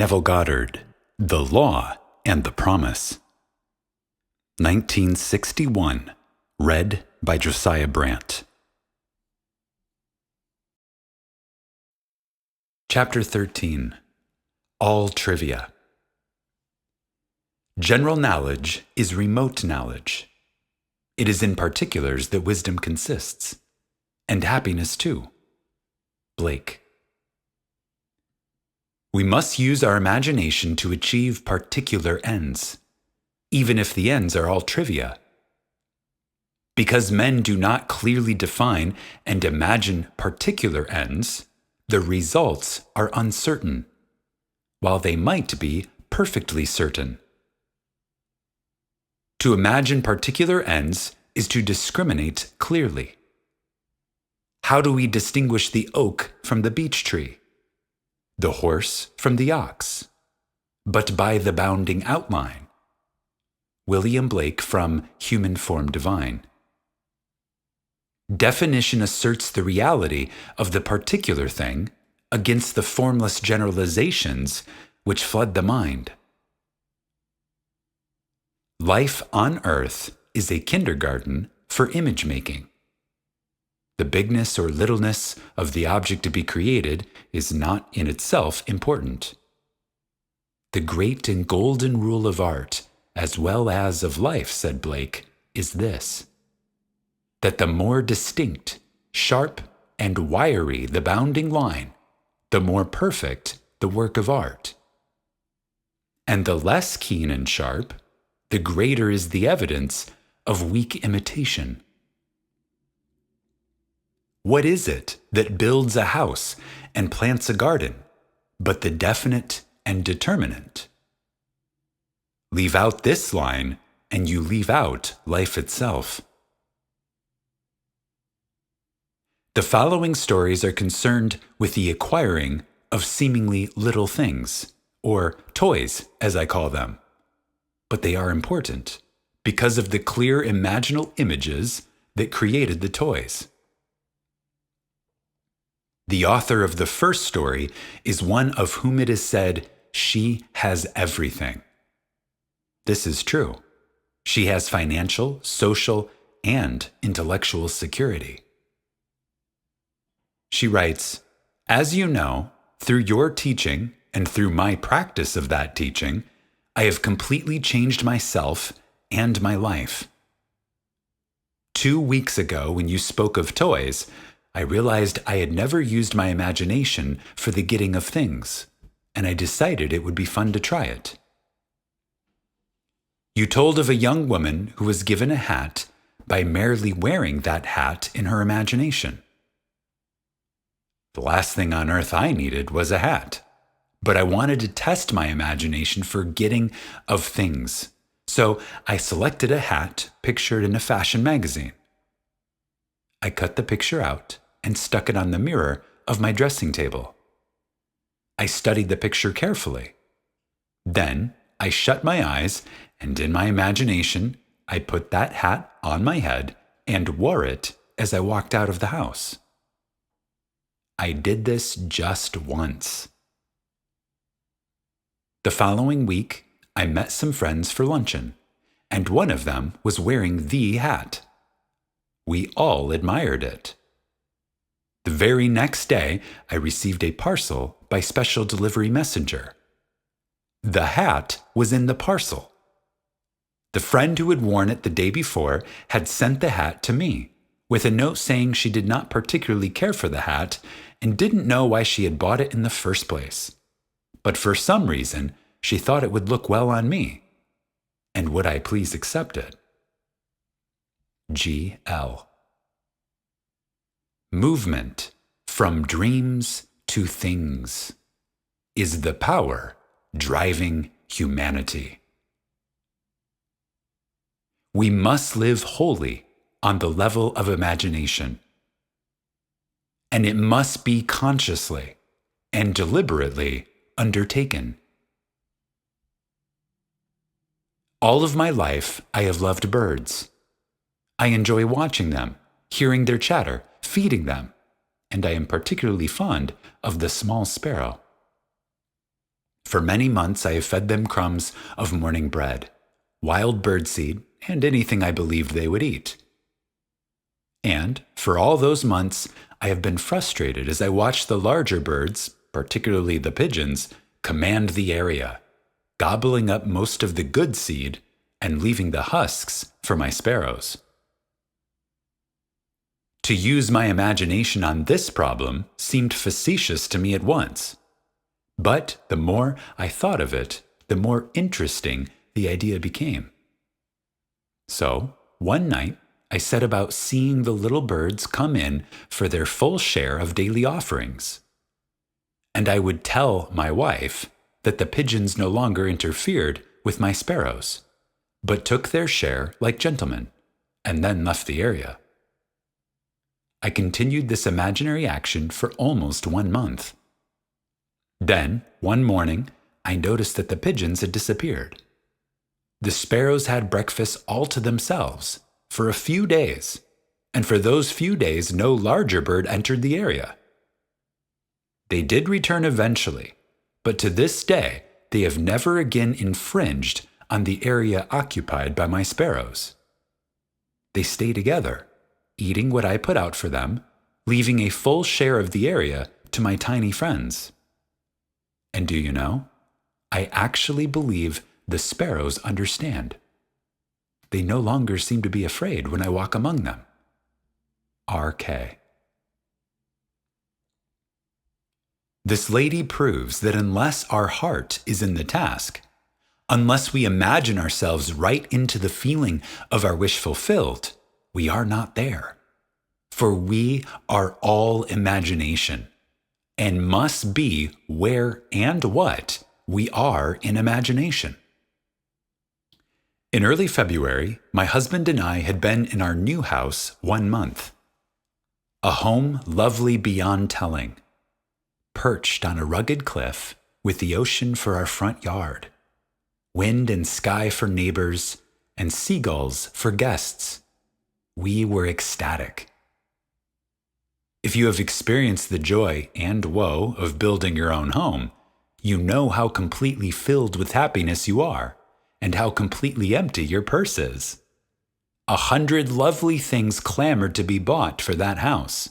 Neville Goddard, The Law and the Promise. 1961. Read by Josiah Brandt. Chapter 13. All Trivia. General knowledge is remote knowledge. It is in particulars that wisdom consists, and happiness too. Blake. We must use our imagination to achieve particular ends, even if the ends are all trivia. Because men do not clearly define and imagine particular ends, the results are uncertain, while they might be perfectly certain. To imagine particular ends is to discriminate clearly. How do we distinguish the oak from the beech tree, the horse from the ox? But by the bounding outline. William Blake from Human Form Divine. Definition asserts the reality of the particular thing against the formless generalizations which flood the mind. Life on earth is a kindergarten for image making. The bigness or littleness of the object to be created is not in itself important. The great and golden rule of art, as well as of life, said Blake, is this: that the more distinct, sharp, and wiry the bounding line, the more perfect the work of art. And the less keen and sharp, the greater is the evidence of weak imitation. What is it that builds a house and plants a garden, but the definite and determinate? Leave out this line, and you leave out life itself. The following stories are concerned with the acquiring of seemingly little things, or toys, as I call them. But they are important because of the clear imaginal images that created the toys. The author of the first story is one of whom it is said, she has everything. This is true. She has financial, social, and intellectual security. She writes, "As you know, through your teaching and through my practice of that teaching, I have completely changed myself and my life. 2 weeks ago, when you spoke of toys, I realized I had never used my imagination for the getting of things, and I decided it would be fun to try it. You told of a young woman who was given a hat by merely wearing that hat in her imagination. The last thing on earth I needed was a hat, but I wanted to test my imagination for getting of things, so I selected a hat pictured in a fashion magazine. I cut the picture out and stuck it on the mirror of my dressing table. I studied the picture carefully. Then I shut my eyes, and in my imagination, I put that hat on my head and wore it as I walked out of the house. I did this just once. The following week, I met some friends for luncheon, and one of them was wearing the hat. We all admired it. The very next day, I received a parcel by special delivery messenger. The hat was in the parcel. The friend who had worn it the day before had sent the hat to me, with a note saying she did not particularly care for the hat and didn't know why she had bought it in the first place. But for some reason, she thought it would look well on me, and would I please accept it? G.L. Movement from dreams to things is the power driving humanity. We must live wholly on the level of imagination, and it must be consciously and deliberately undertaken. All of my life, I have loved birds. I enjoy watching them, hearing their chatter, feeding them, and I am particularly fond of the small sparrow. For many months I have fed them crumbs of morning bread, wild birdseed, and anything I believed they would eat. And for all those months, I have been frustrated as I watched the larger birds, particularly the pigeons, command the area, gobbling up most of the good seed and leaving the husks for my sparrows. To use my imagination on this problem seemed facetious to me at once. But the more I thought of it, the more interesting the idea became. So, one night, I set about seeing the little birds come in for their full share of daily offerings. And I would tell my wife that the pigeons no longer interfered with my sparrows, but took their share like gentlemen, and then left the area. I continued this imaginary action for almost 1 month. Then, one morning, I noticed that the pigeons had disappeared. The sparrows had breakfast all to themselves for a few days, and for those few days no larger bird entered the area. They did return eventually, but to this day they have never again infringed on the area occupied by my sparrows. They stay together, eating what I put out for them, leaving a full share of the area to my tiny friends. And do you know, I actually believe the sparrows understand. They no longer seem to be afraid when I walk among them. R.K. This lady proves that unless our heart is in the task, unless we imagine ourselves right into the feeling of our wish fulfilled, we are not there. For we are all imagination, and must be where and what we are in imagination. In early February, my husband and I had been in our new house 1 month. A home lovely beyond telling, perched on a rugged cliff with the ocean for our front yard, wind and sky for neighbors, and seagulls for guests. We were ecstatic. If you have experienced the joy and woe of building your own home, you know how completely filled with happiness you are, and how completely empty your purse is. 100 lovely things clamored to be bought for that house,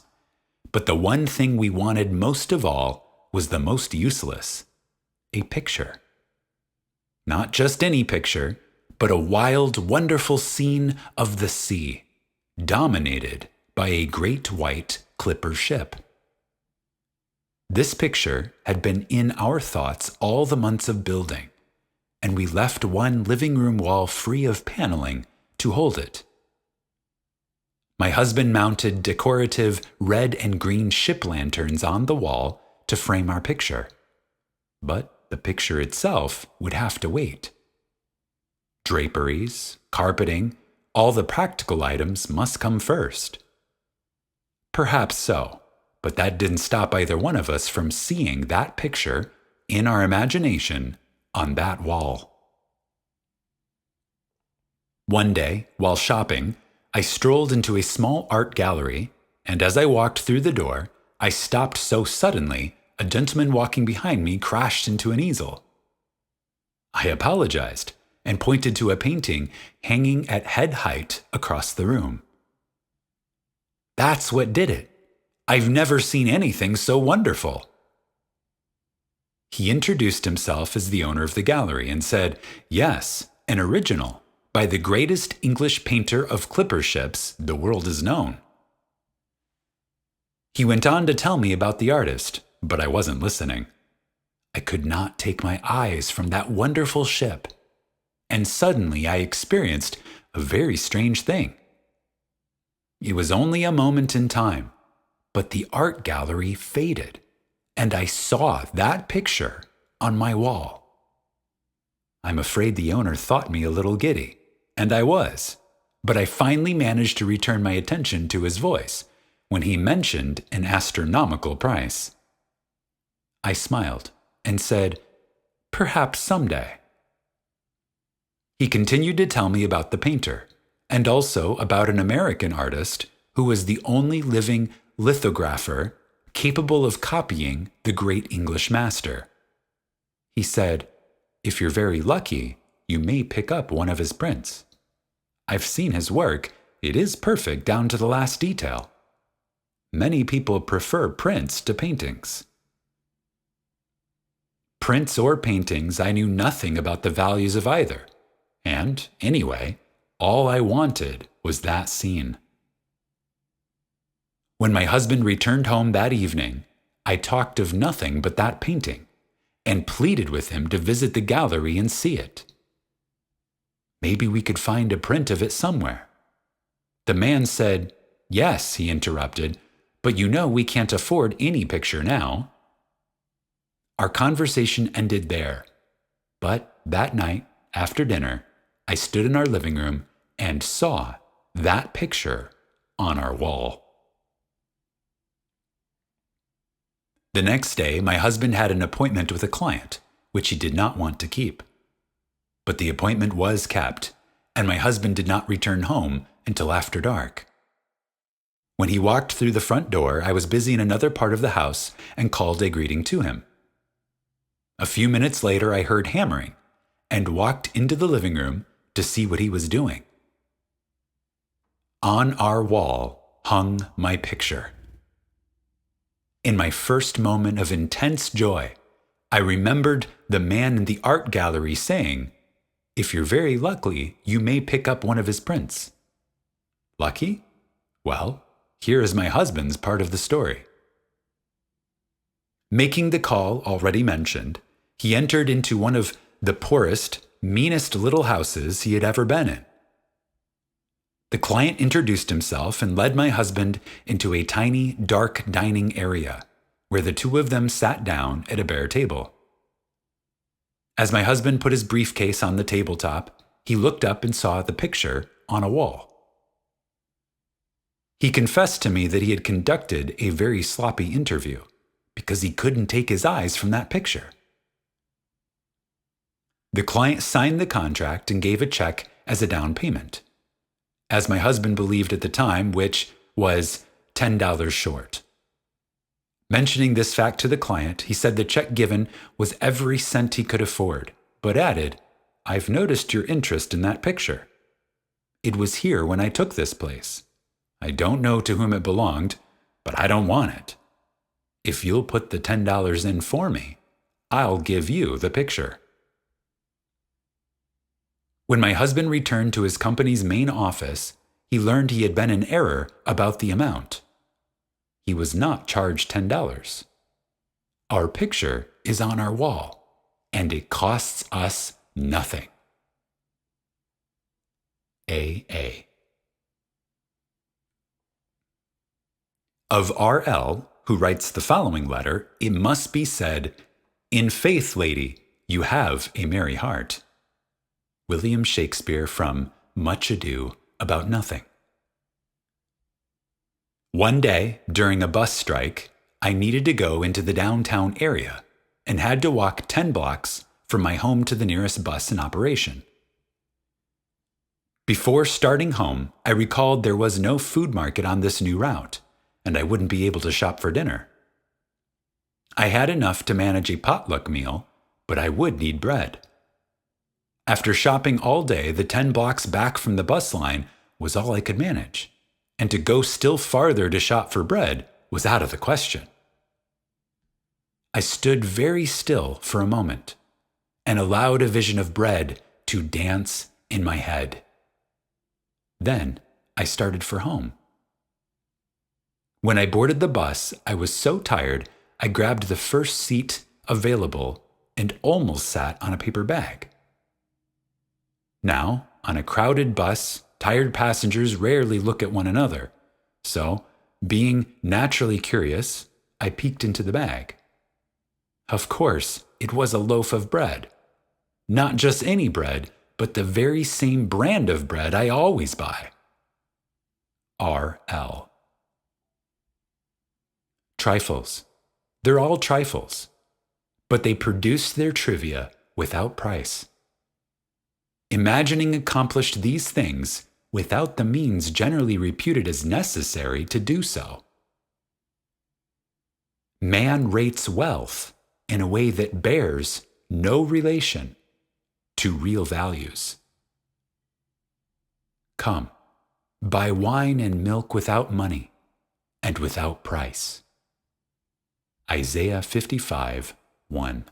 but the one thing we wanted most of all was the most useless: a picture. Not just any picture, but a wild, wonderful scene of the sea, dominated by a great white clipper ship. This picture had been in our thoughts all the months of building, and we left one living room wall free of paneling to hold it. My husband mounted decorative red and green ship lanterns on the wall to frame our picture, but the picture itself would have to wait. Draperies, carpeting, all the practical items must come first. Perhaps so, but that didn't stop either one of us from seeing that picture in our imagination on that wall. One day, while shopping, I strolled into a small art gallery, and as I walked through the door, I stopped so suddenly a gentleman walking behind me crashed into an easel. I apologized and pointed to a painting hanging at head height across the room. That's what did it. I've never seen anything so wonderful. He introduced himself as the owner of the gallery and said, yes, an original by the greatest English painter of clipper ships the world has known. He went on to tell me about the artist, but I wasn't listening. I could not take my eyes from that wonderful ship, and suddenly I experienced a very strange thing. It was only a moment in time, but the art gallery faded, and I saw that picture on my wall. I'm afraid the owner thought me a little giddy, and I was, but I finally managed to return my attention to his voice when he mentioned an astronomical price. I smiled and said, perhaps someday. He continued to tell me about the painter, and also about an American artist who was the only living lithographer capable of copying the great English master. He said, "If you're very lucky, you may pick up one of his prints. I've seen his work. It is perfect down to the last detail. Many people prefer prints to paintings." Prints or paintings, I knew nothing about the values of either. And, anyway, all I wanted was that scene. When my husband returned home that evening, I talked of nothing but that painting, and pleaded with him to visit the gallery and see it. Maybe we could find a print of it somewhere. The man said, "Yes," he interrupted, "but you know we can't afford any picture now." Our conversation ended there, but that night, after dinner, I stood in our living room and saw that picture on our wall. The next day, my husband had an appointment with a client, which he did not want to keep. But the appointment was kept, and my husband did not return home until after dark. When he walked through the front door, I was busy in another part of the house and called a greeting to him. A few minutes later, I heard hammering and walked into the living room to see what he was doing. On our wall hung my picture. In my first moment of intense joy, I remembered the man in the art gallery saying, "If you're very lucky, you may pick up one of his prints." Lucky? Well, here is my husband's part of the story. Making the call already mentioned, he entered into one of the poorest, meanest little houses he had ever been in. The client introduced himself and led my husband into a tiny, dark dining area where the two of them sat down at a bare table. As my husband put his briefcase on the tabletop, he looked up and saw the picture on a wall. He confessed to me that he had conducted a very sloppy interview because he couldn't take his eyes from that picture. The client signed the contract and gave a check as a down payment, as my husband believed at the time, which was $10 short. Mentioning this fact to the client, he said the check given was every cent he could afford, but added, "I've noticed your interest in that picture. It was here when I took this place. I don't know to whom it belonged, but I don't want it. If you'll put the $10 in for me, I'll give you the picture." When my husband returned to his company's main office, he learned he had been in error about the amount. He was not charged $10. Our picture is on our wall, and it costs us nothing. A.A. Of R.L., who writes the following letter, it must be said, "In faith, lady, you have a merry heart." William Shakespeare from Much Ado About Nothing. One day, during a bus strike, I needed to go into the downtown area and had to walk 10 blocks from my home to the nearest bus in operation. Before starting home, I recalled there was no food market on this new route, and I wouldn't be able to shop for dinner. I had enough to manage a potluck meal, but I would need bread. After shopping all day, the 10 blocks back from the bus line was all I could manage, and to go still farther to shop for bread was out of the question. I stood very still for a moment and allowed a vision of bread to dance in my head. Then I started for home. When I boarded the bus, I was so tired I grabbed the first seat available and almost sat on a paper bag. Now, on a crowded bus, tired passengers rarely look at one another, so, being naturally curious, I peeked into the bag. Of course, it was a loaf of bread. Not just any bread, but the very same brand of bread I always buy. R.L. Trifles. They're all trifles, but they produce their trivia without price. Imagining accomplished these things without the means generally reputed as necessary to do so. Man rates wealth in a way that bears no relation to real values. Come, buy wine and milk without money and without price. Isaiah 55:1.